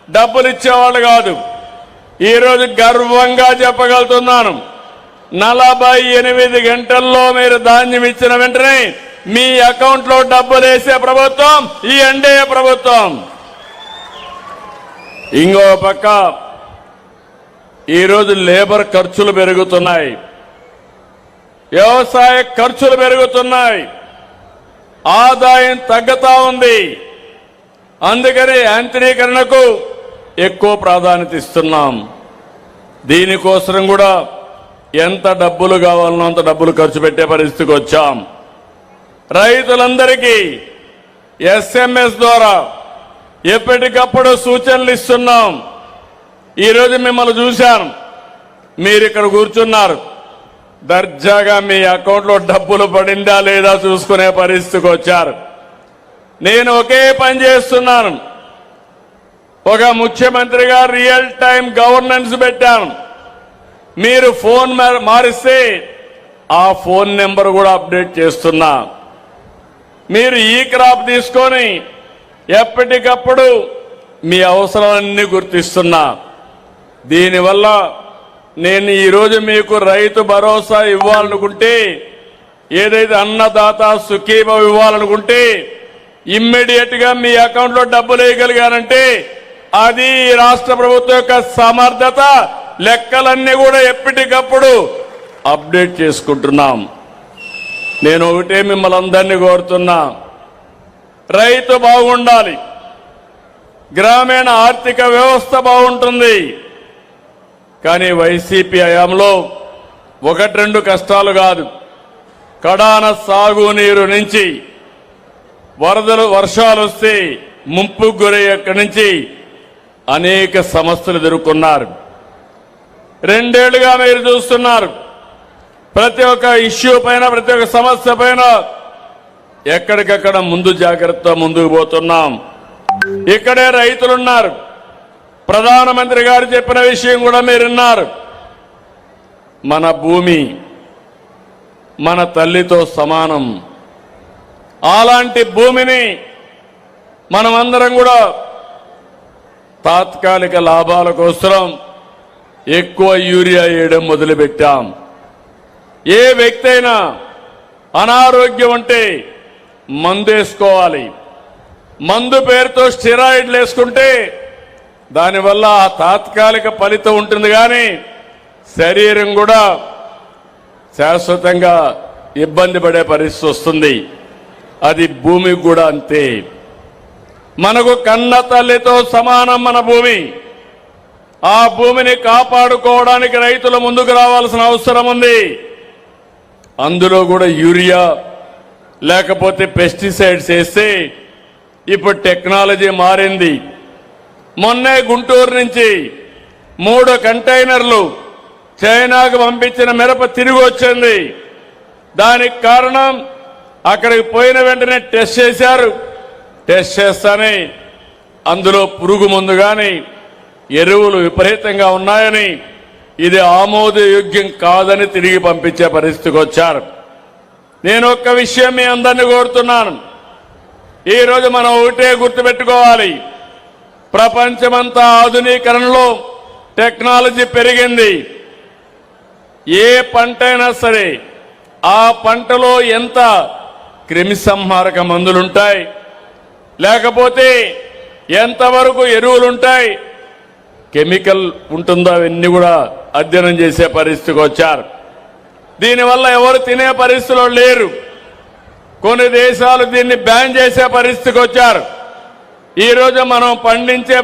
డబ్బులు ఇచ్చేవాళ్ళు కాదు. ఈరోజు గర్వంగా చెప్పగలుగుతున్నాను, 48 గంటల్లో మీరు ధాన్యం ఇచ్చిన వెంటనే మీ అకౌంట్లో డబ్బులు వేసే ప్రభుత్వం ఈ ఎన్డీఏ ప్రభుత్వం. ఇంకో పక్క ఈరోజు లేబర్ ఖర్చులు పెరుగుతున్నాయి, వ్యవసాయ ఖర్చులు పెరుగుతున్నాయి, ఆదాయం తగ్గుతా ఉంది. అందుకని యాంత్రీకరణకు ఎక్కువ ప్రాధాన్యత ఇస్తున్నాం. దీనికోసం కూడా ఎంత డబ్బులు కావాలనో అంత డబ్బులు ఖర్చు పెట్టే పరిస్థితికి వచ్చాం. రైతులందరికీ SMS ద్వారా ఎప్పటికప్పుడు సూచనలు ఇస్తున్నాం. ఈరోజు మిమ్మల్ని చూశాను, మీరు ఇక్కడ కూర్చున్నారు, దర్జాగా మీ అకౌంట్లో డబ్బులు పడిందా లేదా చూసుకునే పరిస్థితికి వచ్చారు. నేను ఒకే పని చేస్తున్నాను, ఒక ముఖ్యమంత్రిగా రియల్ టైం గవర్నెన్స్ పెట్టాను. మీరు ఫోన్ మారిస్తే ఆ ఫోన్ నెంబర్ కూడా అప్డేట్ చేస్తున్నా. మీరు ఈ క్రాప్ తీసుకొని ఎప్పటికప్పుడు మీ అవసరాలన్నీ గుర్తిస్తున్నా. దీనివల్ల నేను ఈరోజు మీకు రైతు భరోసా ఇవ్వాలనుకుంటే, ఏదైతే అన్నదాత సుఖీభవ ఇవ్వాలనుకుంటే ఇమ్మీడియట్ గా మీ అకౌంట్లో డబ్బులు వేయగలిగానంటే అది రాష్ట్ర ప్రభుత్వం యొక్క సమర్థత. లెక్కలన్నీ కూడా ఎప్పటికప్పుడు అప్డేట్ చేసుకుంటున్నాం. నేను ఒకటే మిమ్మల్ని అందరినీ కోరుతున్నా, రైతు బాగుండాలి, గ్రామీణ ఆర్థిక వ్యవస్థ బాగుంటుంది. కానీ వైసీపీ హయాంలో 1-2 కష్టాలు కాదు, కడాన సాగునీరు నుంచి వరదలు వర్షాలు వస్తే ముంపుకు గురయ్యేక్కడి నుంచి అనేక సమస్యలు ఎదుర్కొన్నారు. 2 ఏళ్లుగా మీరు చూస్తున్నారు, ప్రతి ఒక్క ఇష్యూ పైన, ప్రతి ఒక్క సమస్య పైన ఎక్కడికక్కడ ముందు జాగ్రత్త ముందుకు పోతున్నాం. ఇక్కడే రైతులున్నారు, ప్రధానమంత్రి గారు చెప్పిన విషయం కూడా మీరు విన్నారు. మన భూమి మన తల్లితో సమానం. అలాంటి భూమిని మనమందరం కూడా తాత్కాలిక లాభాల కోసం ఎక్కువ యూరియా వేయడం మొదలుపెట్టాం. ఏ వ్యక్తి అయినా అనారోగ్యం ఉంటే మందు వేసుకోవాలి. మందు పేరుతో స్టెరాయిడ్లు వేసుకుంటే దానివల్ల తాత్కాలిక ఫలితం ఉంటుంది, కానీ శరీరం కూడా శాశ్వతంగా ఇబ్బంది పడే పరిస్థితి వస్తుంది. అది భూమికి కూడా అంతే. మనకు కన్న తల్లితో సమానం మన భూమి. ఆ భూమిని కాపాడుకోవడానికి రైతులు ముందుకు రావాల్సిన అవసరం ఉంది. అందులో కూడా యూరియా లేకపోతే పెస్టిసైడ్స్ వేస్తే ఇప్పుడు టెక్నాలజీ మారింది. మొన్నే గుంటూరు నుంచి 3 కంటైనర్లు చైనాకు పంపించిన మిరప తిరిగి వచ్చింది. దానికి కారణం అక్కడికి పోయిన వెంటనే టెస్ట్ చేశారు. టెస్ట్ చేస్తానే అందులో పురుగు మందు కానీ ఎరువులు విపరీతంగా ఉన్నాయని, ఇది ఆమోదయోగ్యం కాదని తిరిగి పంపించే పరిస్థితికి వచ్చారు. నేను ఒక్క విషయం మీ అందరినీ కోరుతున్నాను, ఈరోజు మనం ఒకటే గుర్తుపెట్టుకోవాలి, ప్రపంచమంతా ఆధునీకరణలో టెక్నాలజీ పెరిగింది. ఏ పంట అయినా సరే ఆ పంటలో ఎంత క్రిమిసంహారక మందులుంటాయి, లేకపోతే ఎంతవరకు ఎరువులుంటాయి, కెమికల్ ఉంటుందో అవన్నీ కూడా అధ్యయనం చేసే పరిస్థితికి వచ్చారు. దీనివల్ల ఎవరు తినే పరిస్థితిలో లేరు. కొన్ని దేశాలు దీన్ని బ్యాన్ చేసే పరిస్థితికి వచ్చారు. ఈరోజు మనం పండించే